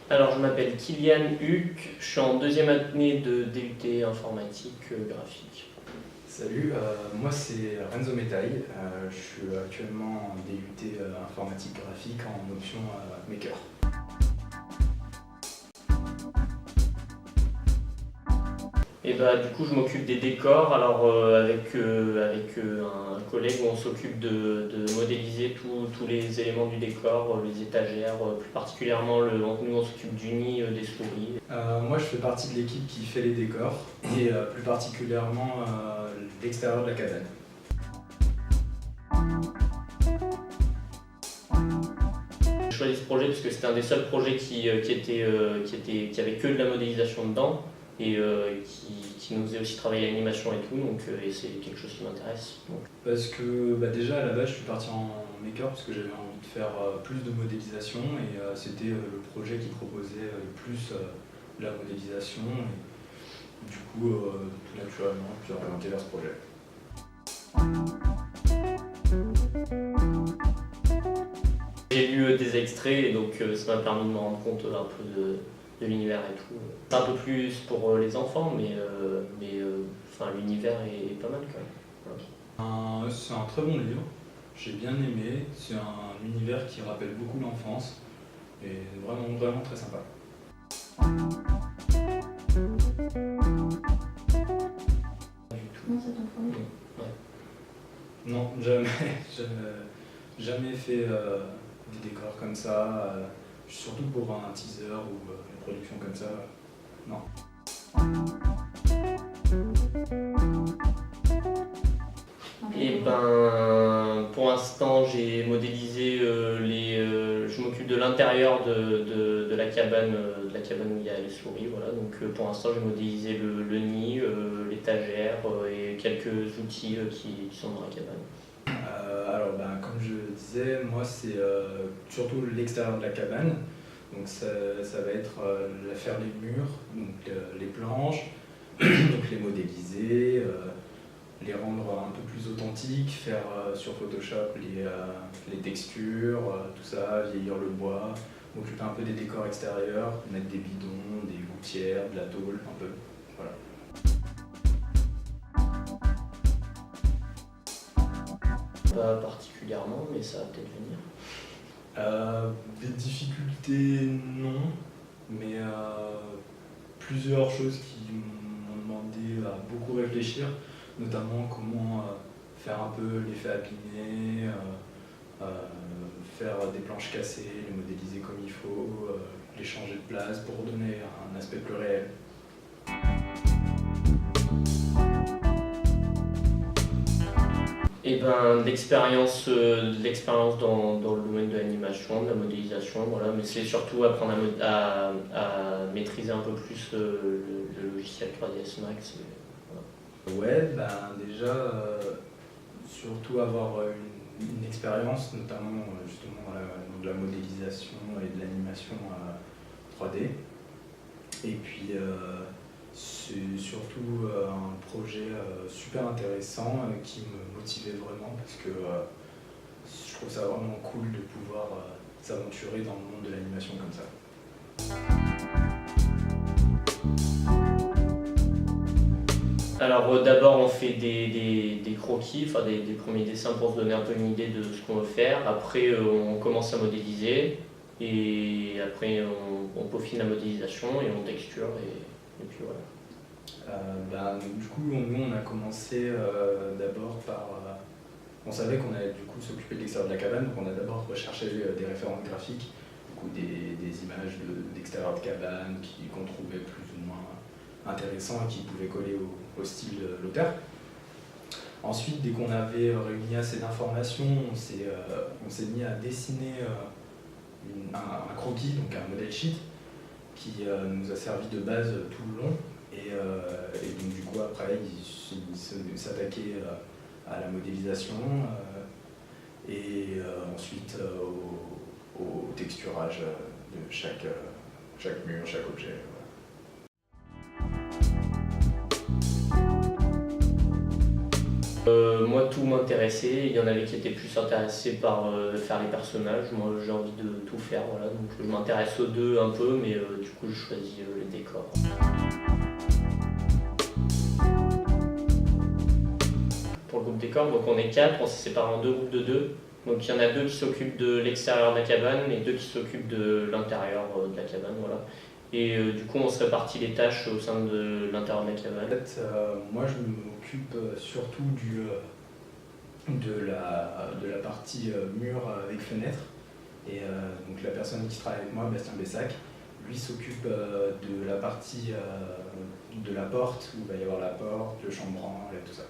Alors, je m'appelle Kylian Huck, je suis en deuxième année de DUT informatique graphique. Salut, moi c'est Renzo Metail, je suis actuellement en DUT informatique graphique en option Maker. Et bah, du coup, je m'occupe des décors. Alors, avec un collègue, on s'occupe de modéliser tous les éléments du décor, les étagères, plus particulièrement, nous on s'occupe du nid, des souris. Moi je fais partie de l'équipe qui fait les décors et plus particulièrement l'extérieur de la cabane. J'ai choisi ce projet parce que c'était un des seuls projets qui avait que de la modélisation dedans et qui nous faisait aussi travailler l'animation et tout, donc et c'est quelque chose qui m'intéresse. Parce que déjà à la base je suis parti en Maker parce que j'avais envie de faire plus de modélisation et c'était le projet qui proposait le plus de la modélisation et du coup tout naturellement je me suis orienté vers ce projet. J'ai lu des extraits et donc ça m'a permis de me rendre compte un peu de l'univers et tout. C'est un peu plus pour les enfants, mais l'univers est pas mal quand même. Voilà. C'est un très bon livre, j'ai bien aimé, c'est un univers qui rappelle beaucoup l'enfance et vraiment très sympa. Non, c'est ton premier. Ouais. Non, jamais fait des décors comme ça, surtout pour un teaser ou une production comme ça, non. Et ben, pour l'instant, j'ai modélisé je m'occupe de l'intérieur de la cabane, où il y a les souris, voilà. Donc pour l'instant, j'ai modélisé le nid, l'étagère et quelques outils qui sont dans la cabane. Alors, comme je disais, moi c'est surtout l'extérieur de la cabane. Donc ça va être faire les murs, donc les planches, donc les modéliser, les rendre un peu plus authentiques, faire sur Photoshop les textures, tout ça, vieillir le bois, m'occuper un peu des décors extérieurs, mettre des bidons, des gouttières, de la tôle, un peu, voilà. Pas particulièrement, mais ça va peut-être venir. Des difficultés, non, mais plusieurs choses qui m'ont demandé à beaucoup réfléchir, notamment comment faire un peu l'effet abîmé, faire des planches cassées, les modéliser comme il faut, les changer de place pour donner un aspect plus réel. Et ben, l'expérience dans le domaine de l'animation, de la modélisation, voilà, mais c'est surtout apprendre à maîtriser un peu plus le logiciel 3ds Max. Voilà. Ouais, déjà, surtout avoir une expérience, notamment justement de la modélisation et de l'animation 3D. Et puis c'est surtout un projet super intéressant qui me motivait vraiment parce que je trouve ça vraiment cool de pouvoir s'aventurer dans le monde de l'animation comme ça. Alors d'abord on fait des croquis, enfin des premiers dessins pour se donner un peu une idée de ce qu'on veut faire. Après on commence à modéliser et après on peaufine la modélisation et on texture et puis voilà. Du coup nous on a commencé d'abord par... on savait qu'on allait du coup s'occuper de l'extérieur de la cabane, donc on a d'abord recherché des références graphiques, du coup des images d'extérieur de cabane qu'on trouvait plus ou moins intéressants et qui pouvaient coller au style de l'auteur. Ensuite, dès qu'on avait réuni assez d'informations, on s'est mis à dessiner un croquis, donc un model sheet, qui nous a servi de base tout le long. Et donc du coup après, il s'attaquait à la modélisation et ensuite au texturage de chaque mur, chaque objet. Moi, tout m'intéresser. Il y en avait qui étaient plus intéressés par faire les personnages. Moi, j'ai envie de tout faire, voilà. Donc je m'intéresse aux deux un peu, mais du coup, je choisis les décors. Pour le groupe décor, donc on est 4, on s'est séparé en 2 groupes de 2. Donc il y en a 2 qui s'occupent de l'extérieur de la cabane et 2 qui s'occupent de l'intérieur de la cabane, voilà. Et du coup, on se répartit les tâches au sein de l'intérieur de la cabane. En fait, moi, je m'occupe surtout de la partie mur avec fenêtre. Et donc la personne qui travaille avec moi, Bastien Bessac, lui s'occupe de la partie de la porte, où il va y avoir la porte, le chambranle et tout ça.